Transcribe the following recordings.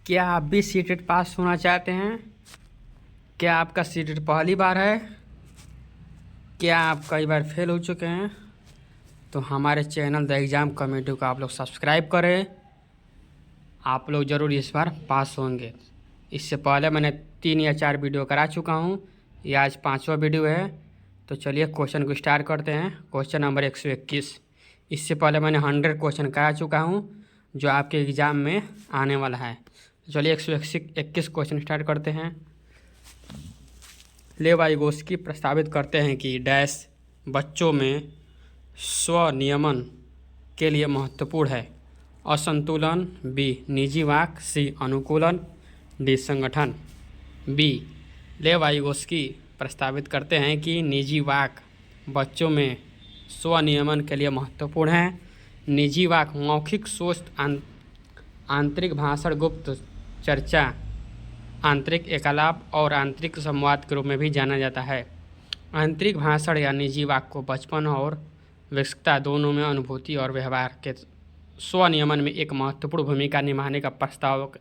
क्या आप भी सीटेट पास होना चाहते हैं? क्या आपका सीटेट पहली बार है? क्या आप कई बार फेल हो चुके हैं? तो हमारे चैनल द एग्ज़ाम कमेटी को आप लोग सब्सक्राइब करें। आप लोग ज़रूर इस बार पास होंगे। इससे पहले मैंने 3 या 4 वीडियो करा चुका हूँ, ये आज 5वां वीडियो है। तो चलिए क्वेश्चन को स्टार्ट करते हैं। Question number 121। इससे पहले मैंने 100 क्वेश्चन करा चुका हूँ जो आपके एग्ज़ाम में आने वाला है। चलिए 121 क्वेश्चन स्टार्ट करते हैं। लेव वाइगोस्की प्रस्तावित करते हैं कि डैश बच्चों में स्वनियमन के लिए महत्वपूर्ण है। असंतुलन, बी निजी वाक, सी अनुकूलन, डी संगठन। बी लेव वाइगोस्की प्रस्तावित करते हैं कि निजी वाक बच्चों में स्वनियमन के लिए महत्वपूर्ण है। निजी वाक मौखिक सोच, आंतरिक भाषण, गुप्त चर्चा, आंतरिक एकालाप और आंतरिक संवाद के रूप में भी जाना जाता है। आंतरिक भाषण या निजी वाक को बचपन और वयस्कता दोनों में अनुभूति और व्यवहार के स्वनियमन में एक महत्वपूर्ण भूमिका निभाने का प्रस्ताव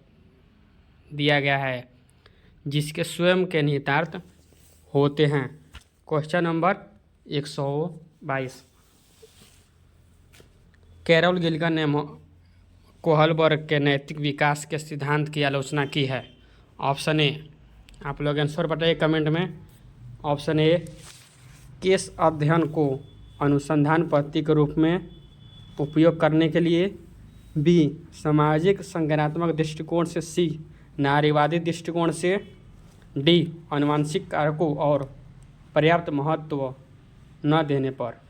दिया गया है, जिसके स्वयं के निहितार्थ होते हैं। Question number 122। कैरोल गिल्सन ने कोहलबर्ग के नैतिक विकास के सिद्धांत की आलोचना की है। ऑप्शन ए, आप लोग आंसर बताइए कमेंट में। ऑप्शन ए, केस अध्ययन को अनुसंधान पद्धति के रूप में उपयोग करने के लिए। बी, सामाजिक संज्ञानात्मक दृष्टिकोण से। सी, नारीवादी दृष्टिकोण से। डी, आनुवंशिक कारकों और पर्याप्त महत्व न देने पर।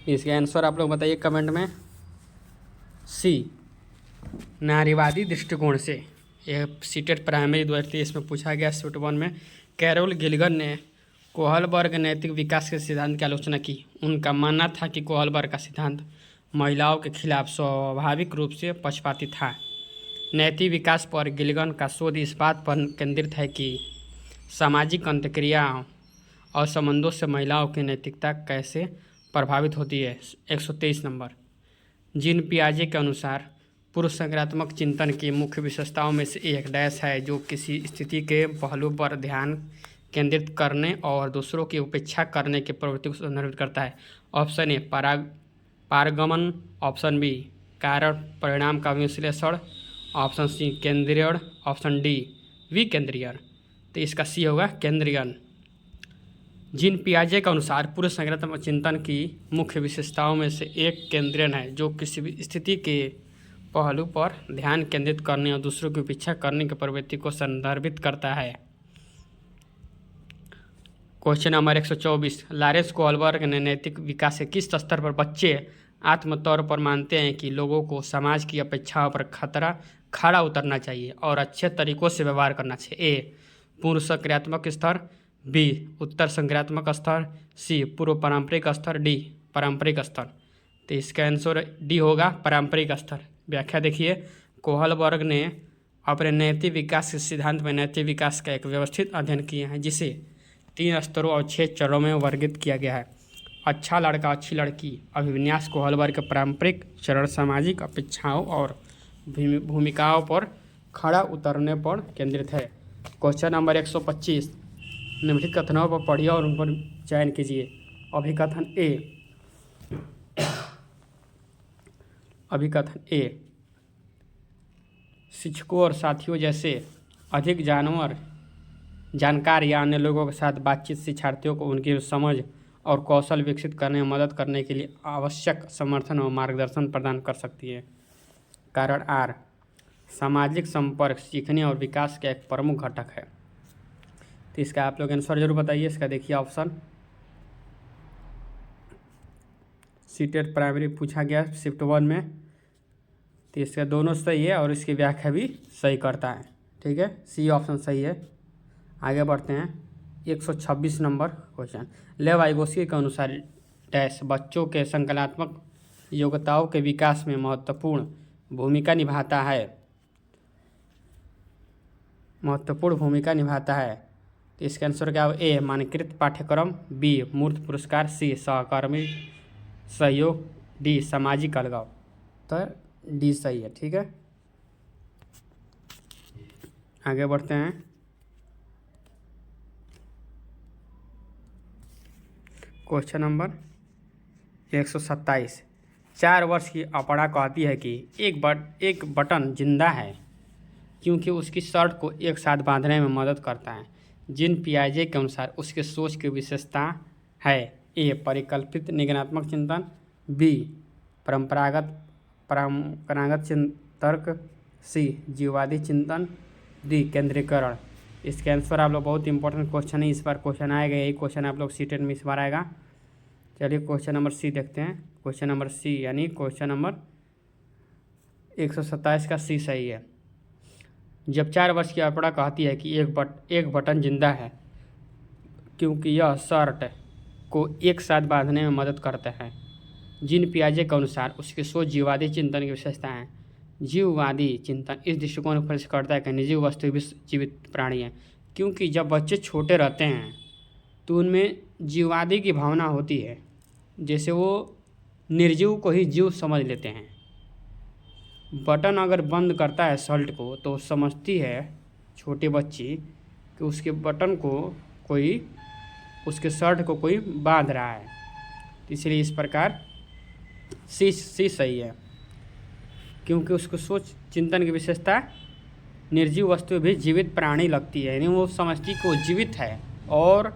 इसका आंसर आप लोग बताइए कमेंट में। सी, नारीवादी दृष्टिकोण से। यह सीटेट प्राइमरी 2023 में पूछा गया शिफ्ट 1 में। कैरोल गिल्सन ने कोहलबर्ग नैतिक विकास के सिद्धांत की आलोचना की। उनका मानना था कि कोहलबर्ग का सिद्धांत महिलाओं के खिलाफ स्वाभाविक रूप से पक्षपाती था। नैतिक विकास पर गिल्सन का शोध इस बात पर केंद्रित है कि सामाजिक अंतःक्रियाओं और संबंधों से महिलाओं की नैतिकता कैसे प्रभावित होती है। 123 नंबर। जीन पियाजे के अनुसार पूर्व संज्ञानात्मक चिंतन की मुख्य विशेषताओं में से एक डैश है जो किसी स्थिति के पहलू पर ध्यान केंद्रित करने और दूसरों की उपेक्षा करने की प्रवृत्ति को संदर्भित करता है। ऑप्शन ए, पारगमन। ऑप्शन बी, कारण परिणाम का विश्लेषण। ऑप्शन सी, केंद्रीयण। ऑप्शन डी, विकेंद्रीयण। तो इसका सी होगा केंद्रीयण। जीन पियाजे के अनुसार पूर्व संज्ञानात्मक चिंतन की मुख्य विशेषताओं में से एक केंद्रीयण है जो किसी भी स्थिति के पहलू पर ध्यान केंद्रित करने और दूसरों की उपेक्षा करने की प्रवृत्ति को संदर्भित करता है। Question number 124। लॉरेंस कोहलबर्ग ने नैतिक विकास के किस स्तर पर बच्चे आत्म तौर पर मानते हैं कि लोगों को समाज की अपेक्षाओं पर खड़ा उतरना चाहिए और अच्छे तरीकों से व्यवहार करना चाहिए। ए, पूर्व संज्ञानात्मक स्तर। बी, उत्तर संज्ञानात्मक स्तर। सी, पूर्व पारंपरिक स्तर। डी, पारंपरिक स्तर। तो इसका आंसर डी होगा, पारंपरिक स्तर। व्याख्या देखिए। कोहलबर्ग ने अपने नैतिक विकास के सिद्धांत में नैतिक विकास का एक व्यवस्थित अध्ययन किया है जिसे 3 स्तरों और 6 चरणों में वर्गीकृत किया गया है। अच्छा लड़का, अच्छी लड़की अभिविन्यास कोहलबर्ग के पारंपरिक चरण सामाजिक अपेक्षाओं और भूमिकाओं पर खड़ा उतरने पर केंद्रित है। Question number 125। निम्नलिखित कथनों पर पढ़िए और उन पर चयन कीजिए। अभिकथन ए। अभिकथन ए, शिक्षकों और साथियों जैसे अधिक जानकार या अन्य लोगों के साथ बातचीत शिक्षार्थियों को उनकी समझ और कौशल विकसित करने में मदद करने के लिए आवश्यक समर्थन और मार्गदर्शन प्रदान कर सकती है। कारण आर, सामाजिक संपर्क सीखने और विकास का एक प्रमुख घटक है। तो इसका आप लोग आंसर जरूर बताइए। इसका देखिए ऑप्शन। सीटेट प्राइमरी पूछा गया शिफ्ट 1 में, तो इसका दोनों सही है और इसकी व्याख्या भी सही करता है। ठीक है, सी ऑप्शन सही है। आगे बढ़ते हैं। 126 नंबर क्वेश्चन। लेव वाइगोस्की के अनुसार डैश बच्चों के संज्ञानात्मक योग्यताओं के विकास में महत्वपूर्ण भूमिका निभाता है। तो इसका आंसर क्या हो? ए, मानकीकृत पाठ्यक्रम। बी, मूर्त पुरस्कार। सी, सहकर्मी सहयोग। डी, सामाजिक अलगाव। तो डी सही है। ठीक है। आगे बढ़ते हैं। Question number 127। 4 वर्ष की अपरा कहती है कि एक बटन जिंदा है क्योंकि उसकी शर्ट को एक साथ बांधने में मदद करता है। जिन पियाजे के अनुसार उसके सोच की विशेषता है। ए परिकल्पित निगमनात्मक चिंतन, बी परंपरागत तर्क, सी जीववादी चिंतन, डी केंद्रीकरण। इसके आंसर आप लोग बहुत इंपॉर्टेंट क्वेश्चन है, इस बार क्वेश्चन आएगा, यही क्वेश्चन आप लोग सीटेट में इस बार आएगा। चलिए क्वेश्चन नंबर सी देखते हैं। क्वेश्चन नंबर सी यानी क्वेश्चन नंबर 127 का सी सही है। जब 4 वर्ष की अपरा कहती है कि एक बटन जिंदा है क्योंकि यह शर्ट को एक साथ बांधने में मदद करता है। जिन पियाजे के अनुसार उसकी सोच जीववादी चिंतन की विशेषता है। जीववादी चिंतन इस दृष्टिकोण पर करता है कि निर्जीव वस्तु भी जीवित प्राणी है, क्योंकि जब बच्चे छोटे रहते हैं तो उनमें जीववादी की भावना होती है, जैसे वो निर्जीव को ही जीव समझ लेते हैं। बटन अगर बंद करता है शर्ट को तो समझती है छोटे बच्ची कि उसके बटन को कोई, उसके शर्ट को कोई बांध रहा है, इसलिए इस प्रकार सी सही है, क्योंकि उसको सोच चिंतन की विशेषता निर्जीव वस्तु भी जीवित प्राणी लगती है, यानी वो समझती कि वो जीवित है और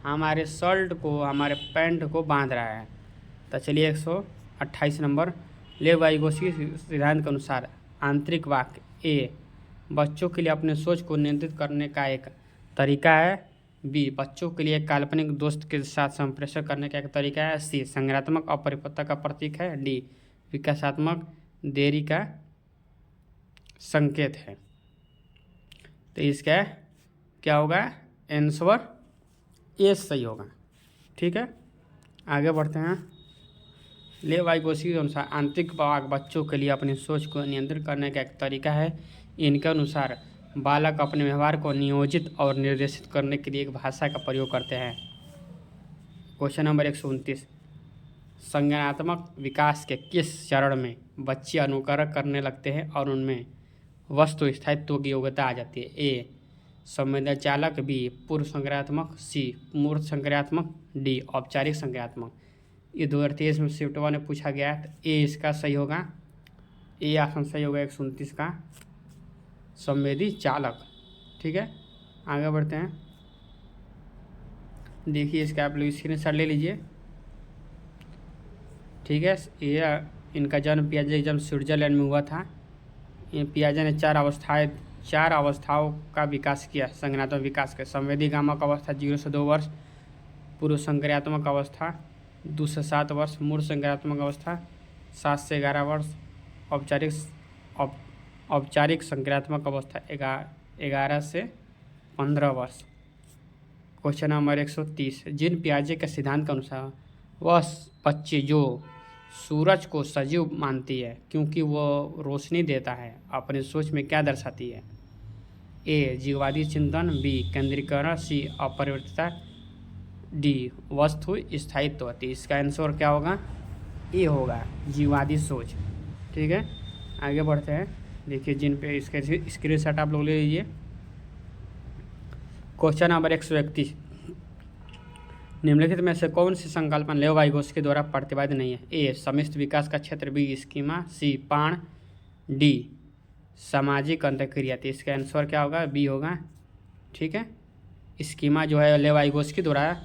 हमारे शर्ट को, हमारे पैंट को बांध रहा है। तो चलिए 128 नंबर। लेव वाइगोस्की सिद्धांत के अनुसार आंतरिक वाक्य ए बच्चों के लिए अपने सोच को नियंत्रित करने का एक तरीका है, बी बच्चों के लिए काल्पनिक दोस्त के साथ संप्रेषण करने का एक तरीका है, सी संज्ञानात्मक अपरिपक्वता का प्रतीक है, डी विकासात्मक देरी का संकेत है। तो इसका क्या होगा आंसर ए सही होगा। ठीक है, आगे बढ़ते हैं। लेव वाइगोस्की के अनुसार आंतरिक वाक्य बच्चों के लिए अपनी सोच को नियंत्रित करने का एक तरीका है। इनके अनुसार बालक अपने व्यवहार को नियोजित और निर्देशित करने के लिए एक भाषा का प्रयोग करते हैं। Question number 129। संज्ञानात्मक विकास के किस चरण में बच्चे अनुकरण करने लगते हैं और उनमें वस्तु स्थायित्व की योग्यता आ जाती है? ए संवेदनचालक, बी पूर्व संज्ञानात्मक, सी मूर्त संज्ञानात्मक, डी औपचारिक संज्ञानात्मक। ये 2023 में शिफ्ट 1 में पूछा गया है, तो ए इसका सही होगा। ए ऑप्शन सही होगा 129 का, संवेदी चालक। ठीक है, आगे बढ़ते हैं। देखिए इसका आप लोग स्क्रीनशॉट ले लीजिए। ठीक है, ये इनका जन्म पियाजे जन्म स्विट्जरलैंड में हुआ था। ये पियाजे ने चार अवस्थाओं का विकास किया संज्ञानात्मक विकास के। संवेदीगामक अवस्था 0 से 2 वर्ष, पूर्व संज्ञानात्मक अवस्था 2 से 7 वर्ष, मूर्त संज्ञानात्मक अवस्था 7 से 11 वर्ष, औपचारिक संज्ञानात्मक अवस्था 11 से 15 वर्ष। Question number 130। जिन पियाजे के सिद्धांत के अनुसार वह बच्चे जो सूरज को सजीव मानती है क्योंकि वो रोशनी देता है, अपनी सोच में क्या दर्शाती है? ए जीववादी चिंतन, बी केंद्रीकरण, सी अपरिवर्तितता, डी वस्तु स्थायित्व। तो इसका आंसर क्या होगा? ए होगा जीववादी सोच। ठीक है, आगे बढ़ते हैं। देखिए जिन पे इसके स्क्रीनशॉट आप लोग ले लीजिए। Question number 131। निम्नलिखित में से कौन सी संकल्पना लेव वाइगोस्की द्वारा प्रतिपादित नहीं है? ए सम्मिश्र विकास का क्षेत्र, बी स्कीमा, सी पाण, डी सामाजिक अंतःक्रिया। तो इसका आंसर क्या होगा? बी होगा। ठीक है, स्कीमा जो है लेव वाइगोस्की द्वारा,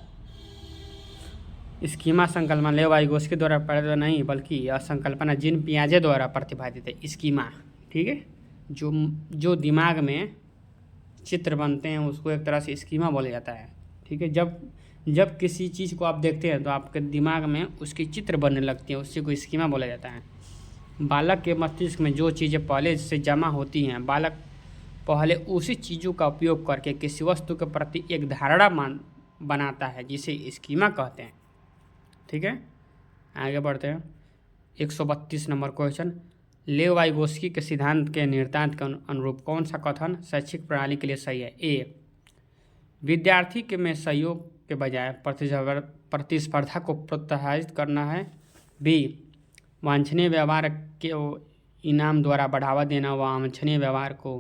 स्कीमा संकल्पना लेव वाइगोस्की द्वारा प्रतिपादित नहीं बल्कि यह संकल्पना जीन पियाजे द्वारा प्रतिपादित है। स्कीमा, ठीक है, जो दिमाग में चित्र बनते हैं उसको एक तरह से स्कीमा बोला जाता है। ठीक है, जब किसी चीज़ को आप देखते हैं तो आपके दिमाग में उसकी चित्र बनने लगती है, उसी को स्कीमा बोला जाता है। बालक के मस्तिष्क में जो चीज़ें पहले से जमा होती हैं, बालक पहले उसी चीज़ों का उपयोग करके किसी वस्तु के प्रति एक धारणा बनाता है, जिसे स्कीमा कहते हैं। ठीक है, आगे बढ़ते हैं। 132 नंबर क्वेश्चन। लेव वाइगोस्की के सिद्धांत के निहितार्थ के अनुरूप कौन सा कथन शैक्षिक प्रणाली के लिए सही है? ए विद्यार्थी के में सहयोग के बजाय प्रतिस्पर्धा को प्रोत्साहित करना है, बी वांछनीय व्यवहार के इनाम द्वारा बढ़ावा देना व अवांछनीय व्यवहार को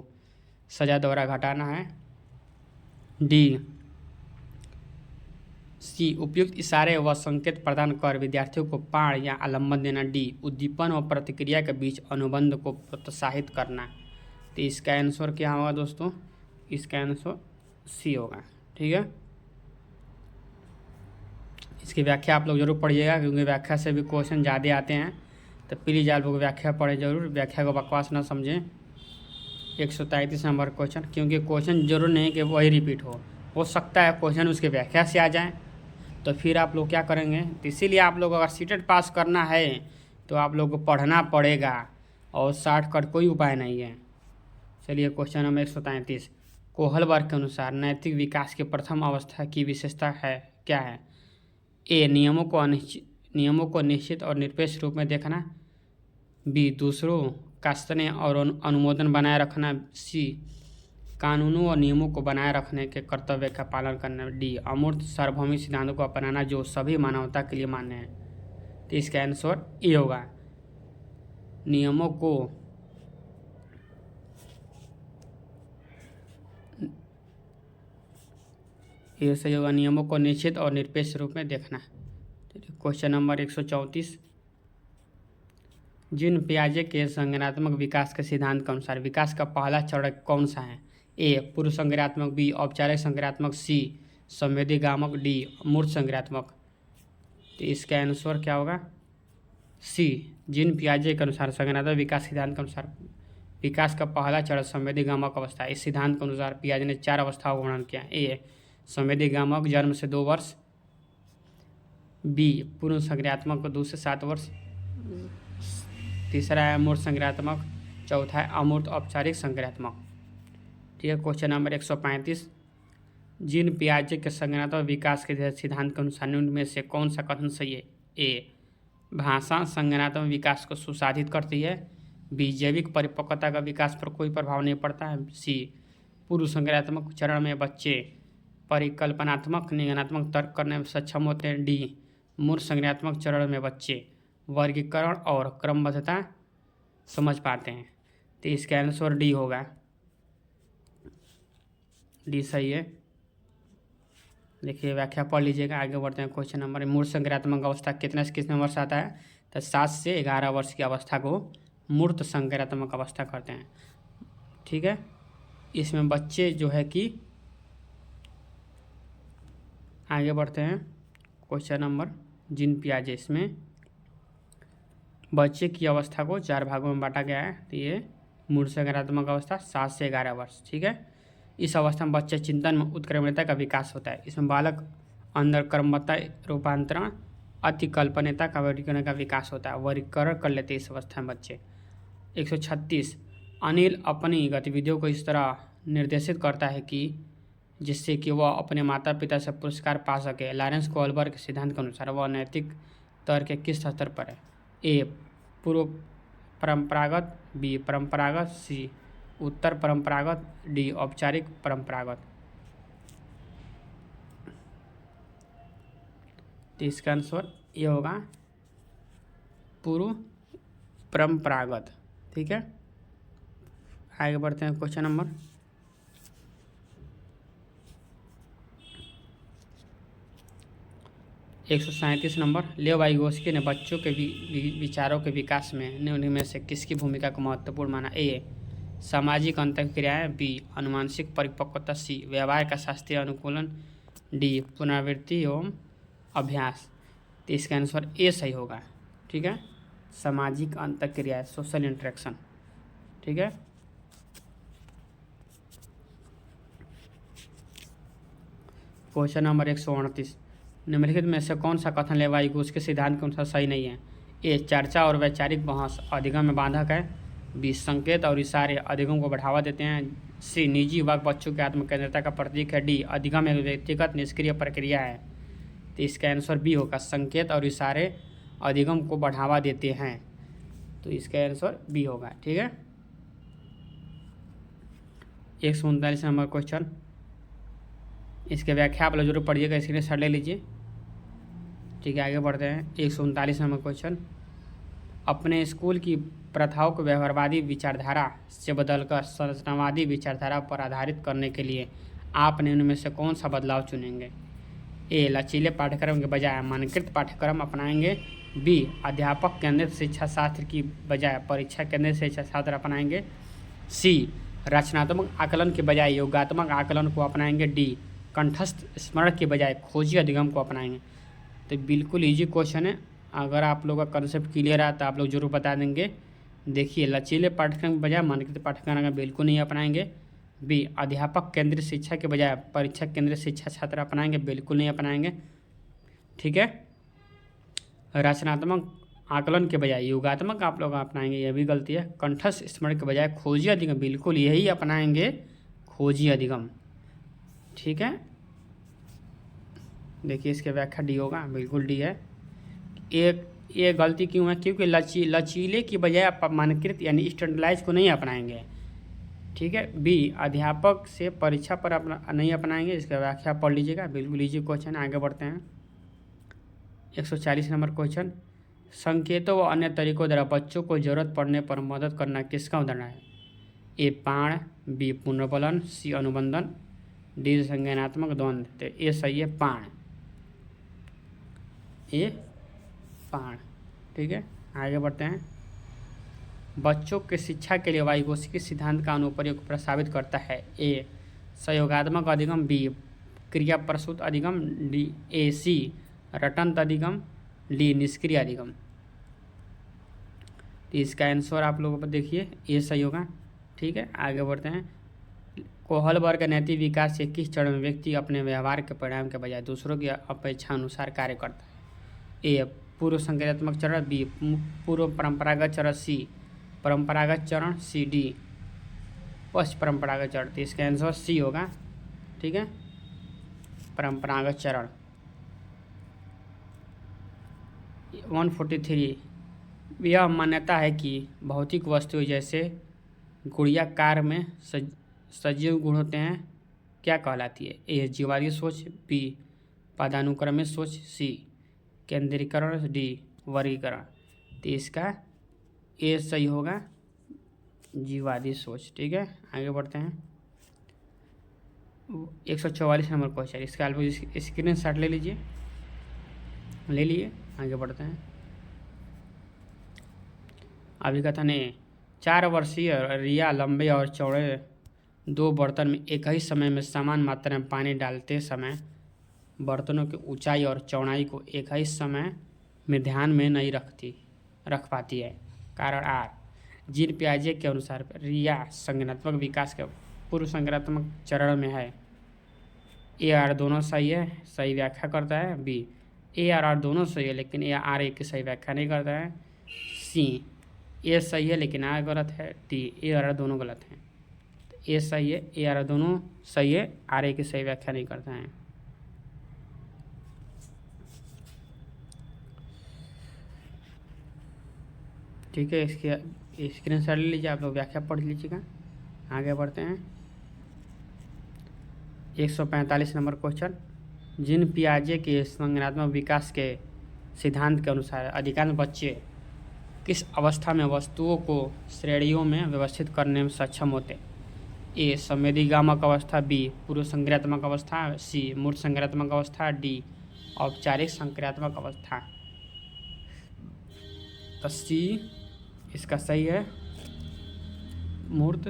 सजा द्वारा घटाना है। डी सी उपयुक्त इशारे व संकेत प्रदान कर विद्यार्थियों को पाठ या आलम्बन देना। डी उद्दीपन और प्रतिक्रिया के बीच अनुबंध को प्रोत्साहित करना। तो इसका आंसर क्या होगा दोस्तों? इसका आंसर सी होगा। ठीक है, इसकी व्याख्या आप लोग जरूर पढ़िएगा, क्योंकि व्याख्या से भी क्वेश्चन ज़्यादा आते हैं, तो प्लीज़ आप लोग व्याख्या पढ़ें जरूर, व्याख्या को बकवास ना समझें। 133 नंबर क्वेश्चन, क्योंकि क्वेश्चन जरूर नहीं कि वही रिपीट हो सकता है क्वेश्चन उसके व्याख्या से आ जाए, तो फिर आप लोग क्या करेंगे? तो इसीलिए आप लोग अगर सीटेट पास करना है तो आप लोग को पढ़ना पड़ेगा, और शॉर्टकट कोई उपाय नहीं है। चलिए क्वेश्चन नंबर 133, कोहलबर्ग के अनुसार नैतिक विकास की प्रथम अवस्था की विशेषता है क्या है? ए नियमों को निश्चित और निरपेक्ष रूप में देखना। बी दूसरों का स्नेह और अनुमोदन बनाए रखना। सी कानूनों और नियमों को बनाए रखने के कर्तव्य का पालन करना। डी अमूर्त सार्वभौमिक सिद्धांतों को अपनाना जो सभी मानवता के लिए मान्य है। तो इसका आंसर ये होगा, नियमों को ये सही होगा, नियमों को निश्चित और निरपेक्ष रूप में देखना। क्वेश्चन नंबर 134, जीन पियाजे के संज्ञानात्मक विकास के सिद्धांत के अनुसार विकास का पहला चरण कौन सा है? ए पूर्व संज्ञानात्मक, बी औपचारिक संज्ञानात्मक, सी संवेदीगामक, डी मूर्त संज्ञानात्मक। तो इसका आंसर क्या होगा? सी जीन पियाजे के अनुसार संज्ञानात्मक विकास सिद्धांत के अनुसार विकास का पहला चरण संवेदीगामक अवस्था। इस सिद्धांत के अनुसार पियाजे ने 4 अवस्थाओं का वर्णन किया। ए संवेदीगामक जन्म से 2 वर्ष, बी पूर्व संज्ञानात्मक 2 से 7 वर्ष, तीसरा है अमूर्त संज्ञानात्मक, चौथा है अमूर्त औपचारिक संज्ञानात्मक। ठीक है, क्वेश्चन नंबर 135, जीन पियाजे के संज्ञानात्मक विकास के सिद्धांत के अनुसार निम्न में से कौन सा कथन सही है? ए भाषा संज्ञानात्मक विकास को सुसाधित करती है, बी जैविक परिपक्वता का विकास पर कोई प्रभाव नहीं पड़ता है, सी पूर्व संज्ञानात्मक चरण में बच्चे परिकल्पनात्मक निगमनात्मक तर्क करने में सक्षम होते हैं, डी मूर्त संज्ञानात्मक चरण में बच्चे वर्गीकरण और क्रमबद्धता समझ पाते हैं। तो इसका आंसर डी होगा, डी सही है। देखिए व्याख्या पढ़ लीजिएगा, आगे बढ़ते हैं क्वेश्चन नंबर। मूर्त संज्ञानात्मक अवस्था कितने से कितने वर्ष आता है? तो 7 से 11 वर्ष की अवस्था को मूर्त संज्ञानात्मक अवस्था करते हैं। ठीक है, इसमें बच्चे जो है कि आगे बढ़ते हैं क्वेश्चन नंबर जीन पियाजे, इसमें बच्चे की अवस्था को 4 भागों में बांटा गया है। तो ये मूर्त संज्ञानात्मक अवस्था 7 से 11 वर्ष। ठीक है, इस अवस्था में बच्चे चिंतन में उत्क्रमणीयता का विकास होता है। इसमें बालक अंदर क्रमबद्धता रूपांतरण अतिकल्पनीयता का वर्गीकरण का विकास होता है, वर्गीकरण कर लेते हैं इस अवस्था में बच्चे। 136, अनिल अपनी गतिविधियों को इस तरह निर्देशित करता है कि जिससे कि वह अपने माता पिता से पुरस्कार पा सके। लॉरेंस कोहलबर्ग के सिद्धांत के अनुसार वह नैतिक तर्क के किस स्तर पर है? ए पूर्व परंपरागत, बी परंपरागत, सी उत्तर परंपरागत, डी औपचारिक परंपरागत। तो इसका आंसर ये होगा पूर्व परंपरागत। ठीक है, आगे बढ़ते हैं क्वेश्चन नंबर 137 नंबर। लेव वाइगोस्की ने बच्चों के विचारों के विकास में निम्न में से किसकी भूमिका को महत्वपूर्ण माना? ए सामाजिक अंतःक्रियाएं, बी अनुमानसिक परिपक्वता, सी व्यवहार का शास्त्रीय अनुकूलन, डी पुनरावृत्ति एवं अभ्यास। तो इसका आंसर ए सही होगा। ठीक है, सामाजिक अंतःक्रियाएं, सोशल इंटरेक्शन। ठीक है, क्वेश्चन नंबर 138, निम्नलिखित में से कौन सा कथन लेव वाइगोस्की के सिद्धांत के अनुसार सही नहीं है? ए चर्चा और वैचारिक बहस अधिगम में बाधक है, बी संकेत और इशारे अधिगम को बढ़ावा देते हैं, सी निजी वाक बच्चों की आत्मकेंद्रिता का प्रतीक है, डी अधिगम एक व्यक्तिगत निष्क्रिय प्रक्रिया है। तो इसका आंसर बी होगा, संकेत और इशारे अधिगम को बढ़ावा देते हैं। तो इसका आंसर बी होगा। ठीक है, 139 नंबर क्वेश्चन, इसके व्याख्या आप लोग जरूर पढ़िएगा, स्क्रीनशॉट ले लीजिए। ठीक है, आगे बढ़ते हैं 139 नंबर क्वेश्चन। अपने स्कूल की प्रथाओं को व्यवहारवादी विचारधारा से बदलकर संरचनावादी विचारधारा पर आधारित करने के लिए आपने उनमें से कौन सा बदलाव चुनेंगे? ए. लचीले पाठ्यक्रम के बजाय मानकीकृत पाठ्यक्रम अपनाएंगे। बी. अध्यापक केंद्रित शिक्षा शास्त्र की बजाय परीक्षा केंद्रित शिक्षा शास्त्र अपनाएंगे। सी. रचनात्मक आकलन के बजाय योगात्मक आकलन को अपनाएंगे। डी. कंठस्थ स्मरण के बजाय खोजी अधिगम को अपनाएंगे। तो बिल्कुल इजी क्वेश्चन है। अगर आप लोगों का कंसेप्ट क्लियर है तो आप लोग जरूर बता देंगे। देखिए, लचीले पाठ्यक्रम के बजाय मानकीकृत पाठ्यक्रम बिल्कुल नहीं अपनाएंगे। बी. अध्यापक केंद्रित शिक्षा के बजाय परीक्षा केंद्रित शिक्षा छात्र अपनाएंगे, बिल्कुल नहीं अपनाएंगे। ठीक है। रचनात्मक आकलन के बजाय योगात्मक आप लोग अपनाएंगे, यह भी गलती है। कंठस्थ स्मरण के बजाय खोजी अधिगम, बिल्कुल यही अपनाएंगे, खोजी अधिगम। ठीक है। देखिए, इसके व्याख्या डी होगा, बिल्कुल डी है। ये गलती क्यों है? क्योंकि लचीले की बजाय आप मानकीकृत यानी स्टैंडर्डाइज को नहीं अपनाएंगे। ठीक है। बी. अध्यापक से परीक्षा पर नहीं अपनाएंगे, इसका व्याख्या पढ़ लीजिएगा, बिल्कुल इजी क्वेश्चन। आगे बढ़ते हैं। 140 नंबर क्वेश्चन। संकेतों व अन्य तरीकों द्वारा बच्चों को जरूरत पड़ने पर मदद करना किसका उदाहरण है? ए. बाण। बी. पुनर्बलन। सी. अनुबंधन। डी. संज्ञानात्मक द्वंद्व। तो ये सही है, बाण। ये बाण। ठीक है। आगे बढ़ते हैं। बच्चों के शिक्षा के लिए वाइगोत्स्की सिद्धांत का अनुप्रयोग प्रस्तावित करता है। ए. सहयोगात्मक अधिगम। बी. क्रिया प्रसूत अधिगम। डी. ए. सी. रटंत अधिगम। डी. निष्क्रिय अधिगम। तो इसका आंसर आप लोगों पर देखिए, ये सही होगा। ठीक है। आगे बढ़ते हैं। कोहलबर्ग नैतिक विकास के किस चरण में व्यक्ति अपने व्यवहार के परिणाम के बजाय दूसरों की अपेक्षा अनुसार कार्य करता है? ए. पूर्व संक्रियात्मक चरण। बी. पूर्व परंपरागत चरण। सी. परंपरागत चरण। सी. डी. पश्च परंपरागत चरण। तो इसका आंसर सी होगा। ठीक है। परंपरागत चरण। 143। यह मान्यता है कि भौतिक वस्तुएं जैसे गुड़िया कार में सजीव गुण होते हैं, क्या कहलाती है? ए. जीवादी सोच। बी. पदानुक्रमित सोच। सी. केंद्रीकरण। डी. वर्गीकरण। तो इसका ए सही होगा, जीवादी सोच। ठीक है। आगे बढ़ते हैं। 144 नंबर क्वेश्चन। इसका आप स्क्रीन शॉट ले लीजिए, ले लिए। आगे बढ़ते हैं। अभिकथन ए. 4 वर्षीय रिया लंबे और चौड़े 2 बर्तन में एक ही समय में समान मात्रा में पानी डालते समय बर्तनों की ऊंचाई और चौड़ाई को एक ही समय में ध्यान में नहीं रख पाती है। कारण आर. जीन पियाजे के अनुसार रिया संज्ञानात्मक विकास के पूर्व संज्ञानात्मक चरण में है। ए आर दोनों सही है, सही व्याख्या करता है। बी. ए आर दोनों सही है लेकिन ए आर एक की सही व्याख्या नहीं करता है। सी. ए सही है लेकिन आर गलत है। डी. ए आर दोनों गलत हैं। ए सही है, ए आर दोनों सही है, आर ए की सही व्याख्या नहीं करता है। ठीक है। इसके स्क्रीन शॉट ले लीजिए, आप लोग व्याख्या पढ़ लीजिएगा। आगे बढ़ते हैं। 145 नंबर क्वेश्चन। जीन पियाजे के संज्ञानात्मक विकास के सिद्धांत के अनुसार अधिकांश बच्चे किस अवस्था में वस्तुओं को श्रेणियों में व्यवस्थित करने में सक्षम होते? ए. संवेदीगामक अवस्था। बी. पूर्व संक्रियात्मक अवस्था। सी. मूर्त संक्रियात्मक अवस्था। डी. औपचारिक संक्रियात्मक अवस्था। तो सी इसका सही है, मूर्त।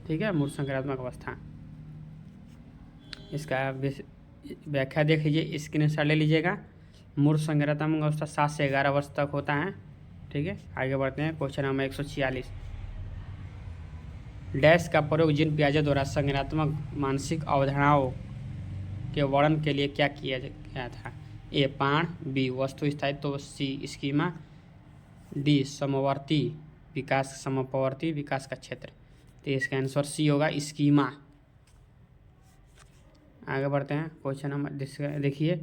ठीक है, मूर्त संक्रियात्मक अवस्था। इसका व्याख्या देख लीजिए, स्क्रीन शॉट ले लीजिएगा। मूर्त संक्रियात्मक अवस्था 7 से 11 वर्ष तक होता है। ठीक है। आगे बढ़ते हैं। Question number 146। डैश का प्रयोग जीन पियाजे द्वारा संज्ञानात्मक मानसिक अवधारणाओं के वर्णन के लिए क्या किया गया था? ए. पाण। बी. वस्तु स्थायित्व। सी. स्कीमा। डी. समवर्ती विकास, समपवर्ती विकास का क्षेत्र। तो इसका आंसर सी होगा, स्कीमा। आगे बढ़ते हैं। क्वेश्चन नंबर देखिए,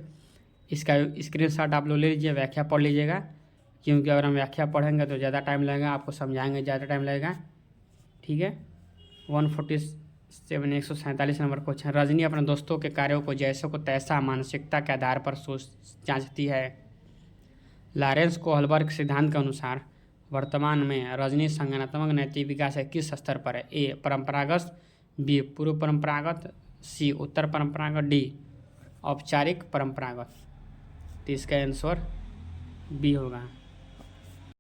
इसका स्क्रीनशॉट आप लोग ले लीजिए, व्याख्या पढ़ लीजिएगा, क्योंकि अगर हम व्याख्या पढ़ेंगे तो ज़्यादा टाइम लगेगा, आपको समझाएंगे ज़्यादा टाइम लगेगा। ठीक है। 147 147 नंबर क्वेश्चन। रजनी अपने दोस्तों के कार्यों को जैसे को तैसा मानसिकता के आधार पर सोच जांचती है। लॉरेंस कोहलबर्ग सिद्धांत के अनुसार वर्तमान में रजनी संज्ञानात्मक नैतिक विकास है किस स्तर पर है? ए परंपरागत, बी पूर्व परंपरागत, सी उत्तर परंपरागत, डी औपचारिक परंपरागत। तो इसका आंसर बी होगा।